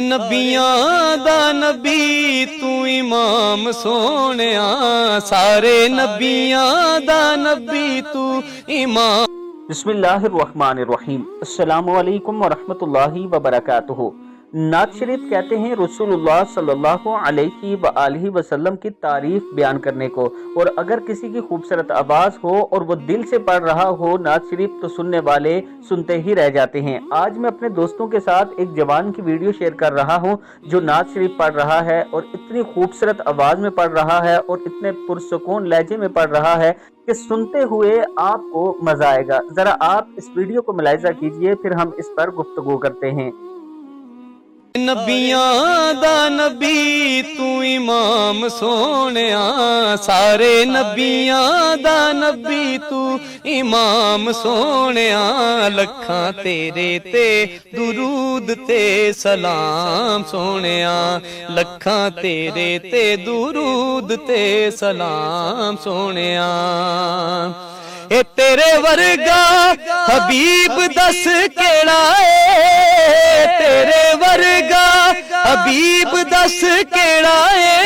नबियां दा नबी तू इमाम सोहणिया, सारे नबियां दा नबी तू इमाम। बिस्मिल्लाहिर्रहमानिर्रहीम। अस्सलामु अलैकुम वरहमतुल्लाहि वबरकातुहू। नात शरीफ कहते हैं रसूलुल्लाह सल्लल्लाहु अलैहि वसल्लम की तारीफ बयान करने को, और अगर किसी की खूबसूरत आवाज़ हो और वो दिल से पढ़ रहा हो नात शरीफ तो सुनने वाले सुनते ही रह जाते हैं। आज मैं अपने दोस्तों के साथ एक जवान की वीडियो शेयर कर रहा हूं जो नात शरीफ पढ़ रहा है और इतनी खूबसूरत आवाज़ में पढ़ रहा है और इतने पुरसुकून लहजे में पढ़ रहा है कि सुनते हुए आपको मजा आएगा। जरा आप इस वीडियो को मुलाहिजा कीजिए, फिर हम इस पर गुफ्तगू करते हैं। नबियां दा नबी तू इमाम सोहणिया, सारे नबियां दा नबी तू इमाम सोहणिया। लखां तेरे ते दुरूद ते सलाम सोहणिया, लखां तेरे ते दुरूद ते सलाम सोहणिया। ए तेरे वर्गा हबीब दस केड़ा है, तेरे वर्गा हबीब दस केड़ा है।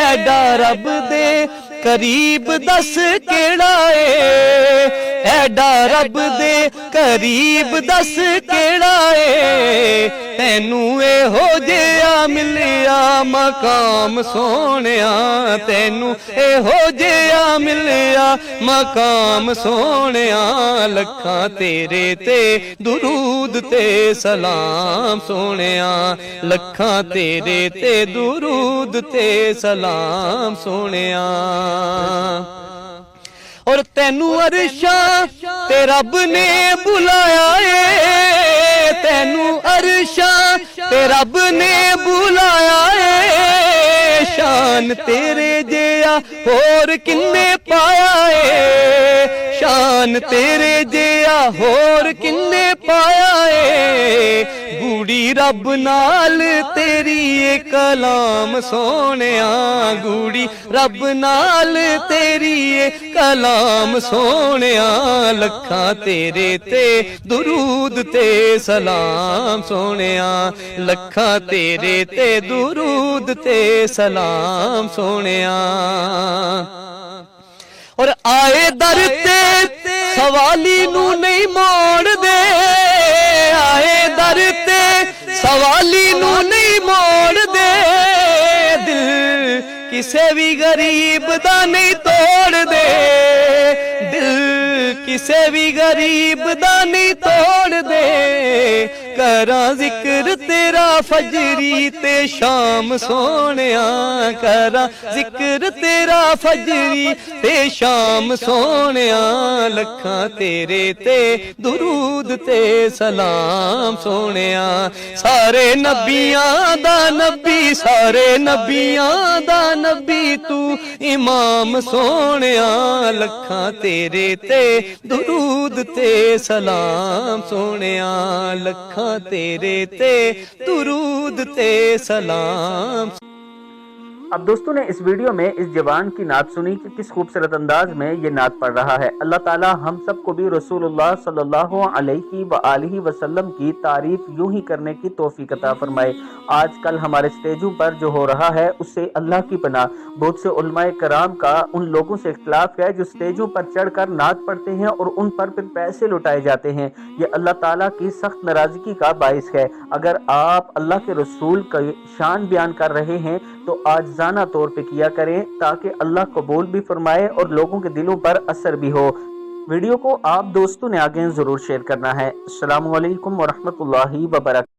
ऐडा रब दे करीब दस केड़ा है, ऐडा रब दे करीब दस केड़ा है। तैनू एहो जिहा मिलिया मकाम सोहणिया, तैनू एहो जिहा मिलिया मकाम सोहणिया। लखां तेरे ते दुरूद ते सलाम सोहणिया, लखां तेरे ते दुरूद ते सलाम सोहणिया। और तैनू अरशां ते रब ने बुलाया है, तैनू अरशां ते रब ने बुलाया है। शान तेरे जिहा होर किन्ने पाया है, शान तेरे जिहा होर किन्ने पाया है। गूड़ी रब नाल तेरी ए कलाम सोहणिया, गूड़ी रब नाल तेरी ए कलाम सोहणिया। लखां तेरे ते दुरूद ते सलाम सोहणिया, लखां तेरे ते दुरूद ते सलाम सोहणिया। और आए दर ते सवाली नू नहीं मोड़ दे, आए दर ते सवाली नू नहीं मोड़ दे। दिल किसे भी गरीब दा नहीं तोड़ दे, दिल किसे भी गरीब दा नहीं तोड़ दे। करा जिक्र तेरा फजरी ते शाम सोहणिया, करा जिक्र तेरा फजरी ते शाम सोहणिया। लखां तेरे ते दुरूद ते सलाम सोहणिया। सारे नबियां दा नबी, सारे नबियां दा नबी तू इमाम सोहणिया। लखां तेरे ते दुरूद ते सलाम सोहणिया, लखां तेरे ते दुरूद ते सलाम। अब दोस्तों ने इस वीडियो में इस जवान की नात सुनी कि किस खूबसूरत अंदाज में ये नात पढ़ रहा है। अल्लाह ताला हम सबको भी रसूलुल्लाह सल्लल्लाहु अलैहि वसल्लम की तारीफ यूं ही करने की तौफीक अता फरमाए। आजकल हमारे स्टेजों पर जो हो रहा है उससे अल्लाह की पनाह। बहुत से उलमाए कराम का उन लोगों से इख्तिलाफ है जो स्टेजों पर चढ़कर नात पढ़ते हैं और उन पर फिर पैसे लुटाए जाते हैं। ये अल्लाह ताला की सख्त नाराजगी का बाइस है। अगर आप अल्लाह के रसूल का शान बयान कर रहे हैं तो आजाना तौर पे किया करें ताकि अल्लाह कबूल भी फरमाए और लोगों के दिलों पर असर भी हो। वीडियो को आप दोस्तों ने आगे जरूर शेयर करना है। अस्सलामु अलैकुम वरहमतुल्लाहि वबरकातुहू।